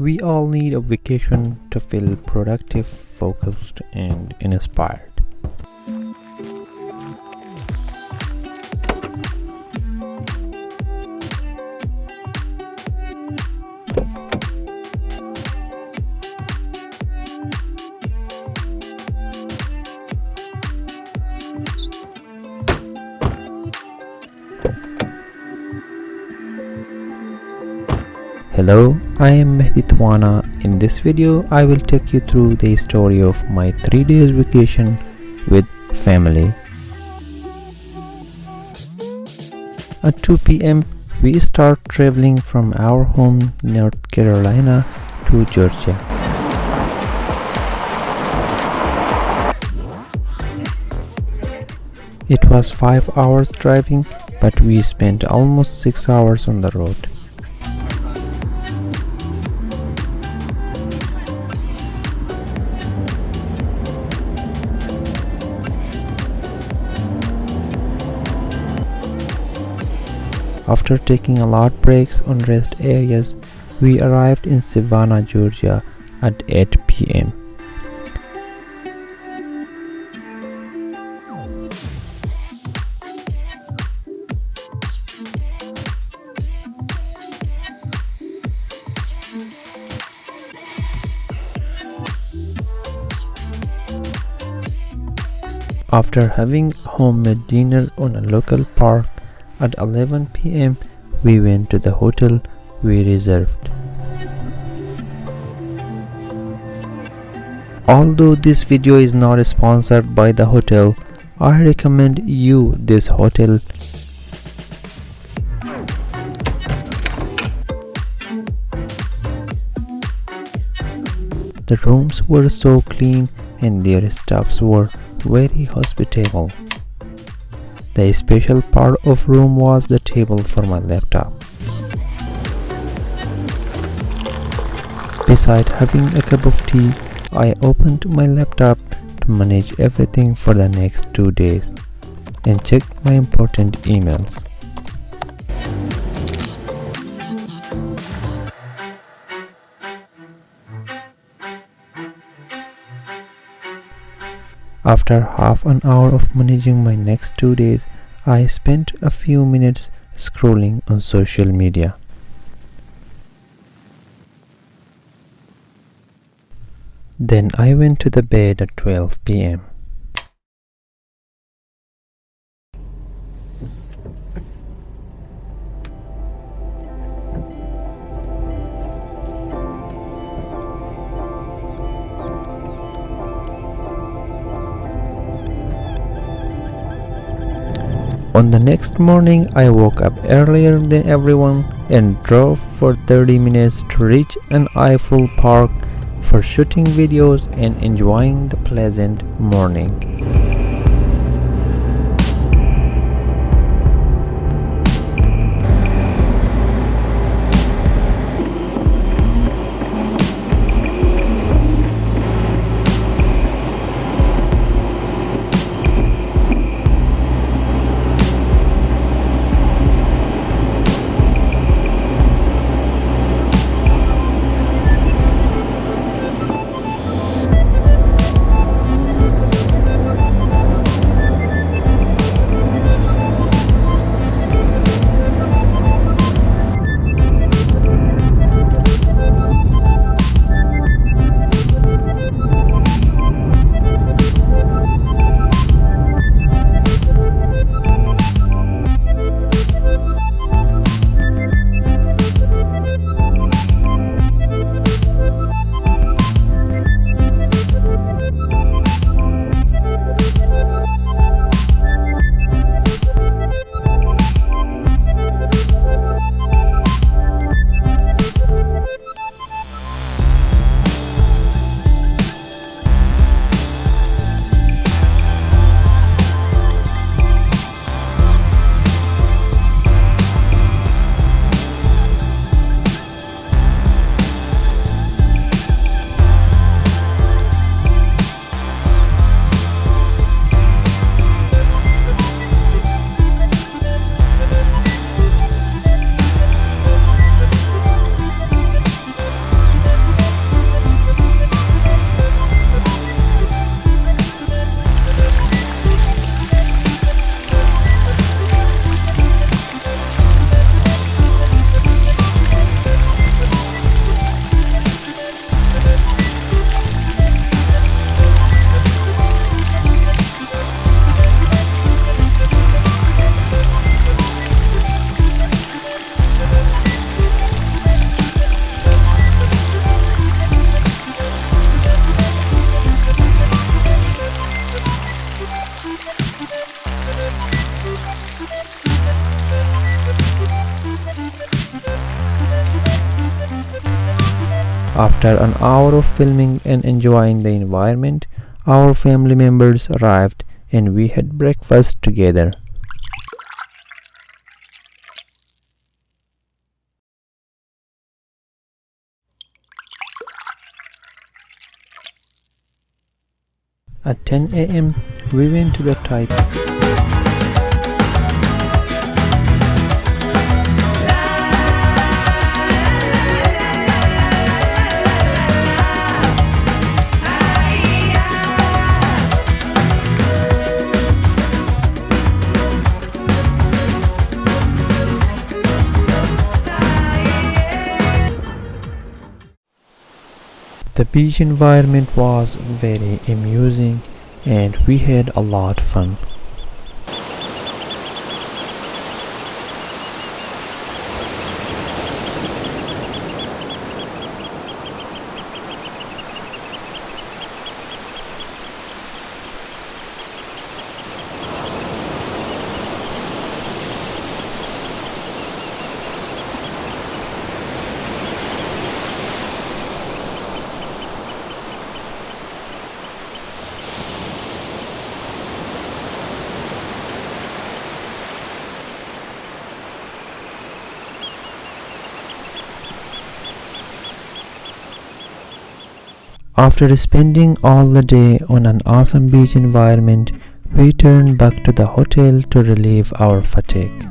We all need a vacation to feel productive, focused, and inspired. Hello, I am Mehdi Twana. In this video, I will take you through the story of my 3 days vacation with family. At 2 p.m., we start traveling from our home, North Carolina, to Georgia. It was 5 hours driving, but we spent almost 6 hours on the road. After taking a lot breaks on rest areas, we arrived in Savannah, Georgia at 8 p.m. After having homemade dinner on a local park, at 11 p.m. we went to the hotel we reserved. Although this video is not sponsored by the hotel, I recommend you this hotel. The rooms were so clean and their staffs were very hospitable. The special part of room was the table for my laptop. Beside having a cup of tea, I opened my laptop to manage everything for the next 2 days and checked my important emails. After half an hour of managing my next 2 days, I spent a few minutes scrolling on social media. Then I went to the bed at 12 p.m. On the next morning, I woke up earlier than everyone and drove for 30 minutes to reach an Eiffel Park for shooting videos and enjoying the pleasant morning. After an hour of filming and enjoying the environment, our family members arrived and we had breakfast together. At 10 a.m., we went to the Thai. The beach environment was very amusing and we had a lot of fun. After spending all the day on an awesome beach environment, we turned back to the hotel to relieve our fatigue.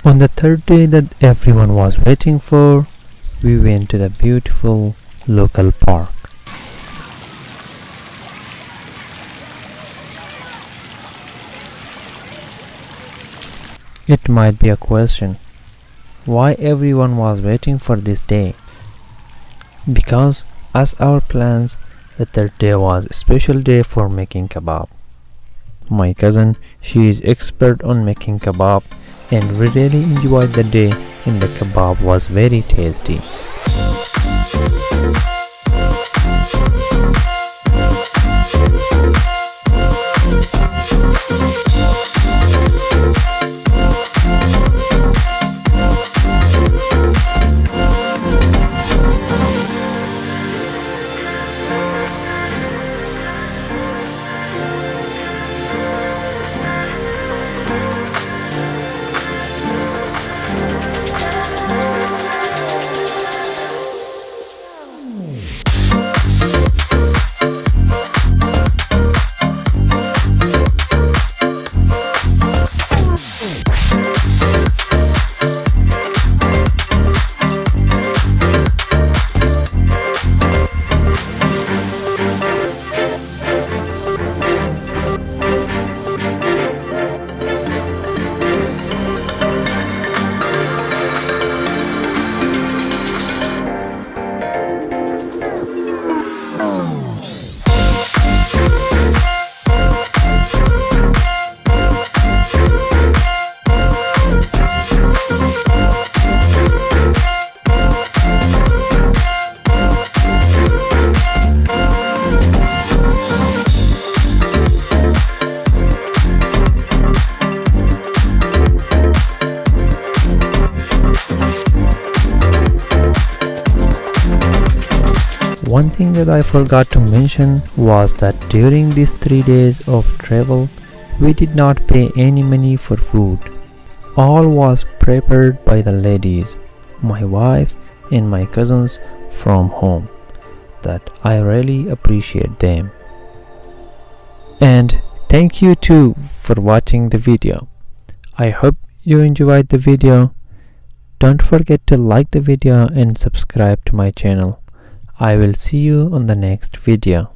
On the third day that everyone was waiting for, we went to the beautiful local park. It might be a question, why everyone was waiting for this day? Because as our plans, the third day was a special day for making kebab. My cousin, she is expert on making kebab and we really enjoyed the day and the kebab was very tasty. One thing that I forgot to mention was that during these 3 days of travel, we did not pay any money for food. All was prepared by the ladies, my wife and my cousins from home. that I really appreciate them. And thank you too for watching the video. I hope you enjoyed the video. Don't forget to like the video and subscribe to my channel. I will see you on the next video.